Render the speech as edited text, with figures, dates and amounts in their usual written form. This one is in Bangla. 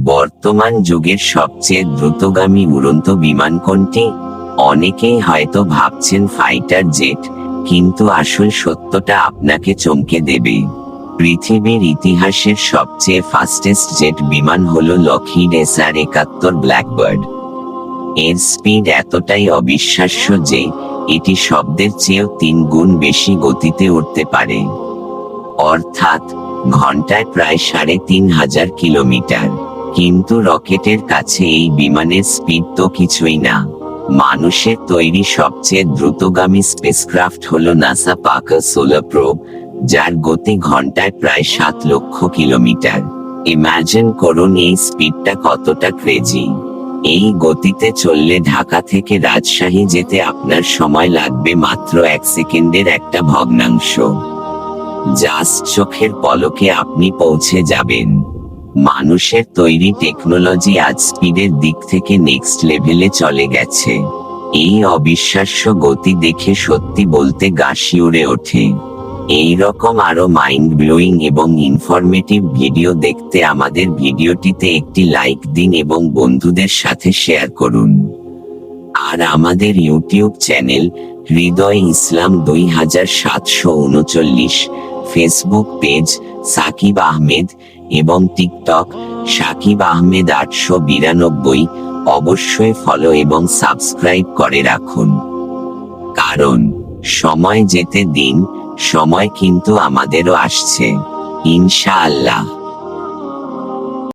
বর্তমান যুগের সবচেয়ে দ্রুতগামী উড়ন্ত বিমান কোনটি? অনেকেই হয়তো ভাবছেন ফাইটার জেট, কিন্তু আসল সত্যটা আপনাকে চমকে দেবে। পৃথিবীর ইতিহাসের সবচেয়ে ফাস্টেস্ট জেট বিমান হলো লকহিড SR-71 ব্ল্যাকবার্ড। এর স্পিড এতটাই অবিশ্বাস্য যে এটি শব্দের চেয়েও 3 গুণ বেশি গতিতে উড়তে পারে, অর্থাৎ ঘন্টায় প্রায় 3500 কিলোমিটার। কিন্তু রকেটের কাছে এই বিমানের স্পিড তো কিছুই না। মানুষের তৈরি সবচেয়ে দ্রুতগামী স্পেসক্রাফট হলো নাসা পার্কার সোলার প্রোব, যার গতি ঘন্টায় প্রায় 7 লক্ষ কিলোমিটার। ইমাজিন করুন এই স্পিডটা কতটা ক্রেজি। এই গতিতে চললে ঢাকা থেকে রাজশাহী যেতে আপনার সময় লাগবে মাত্র 1 সেকেন্ডের একটা ভগ্নাংশ। জাস্ট চোখের পলকে আপনি পৌঁছে যাবেন। মানুষের তৈরি টেকনোলজি আজ স্পিডের দিক থেকে নেক্সট লেভেলে চলে গেছে। এই অবিশ্বাস্য গতি দেখে সত্যি বলতে গা শিউরে ওঠে। এই রকম আরো মাইন্ড ব্লোয়িং এবং ইনফরমেটিভ ভিডিও দেখতে আমাদের ভিডিওটিতে একটি লাইক দিন এবং বন্ধুদের সাথে শেয়ার করুন। আর আমাদের ইউটিউব চ্যানেল হৃদয় ইসলাম 2739, ফেসবুক পেজ সাকিব আহমেদ এবং টিকটক সাকিব আহমেদ 892 অবশ্যই ফলো এবং সাবস্ক্রাইব করে রাখুন। কারণ সময় যেতে দিন, সময় কিন্তু আমাদেরও আসছে, ইনশাআল্লাহ।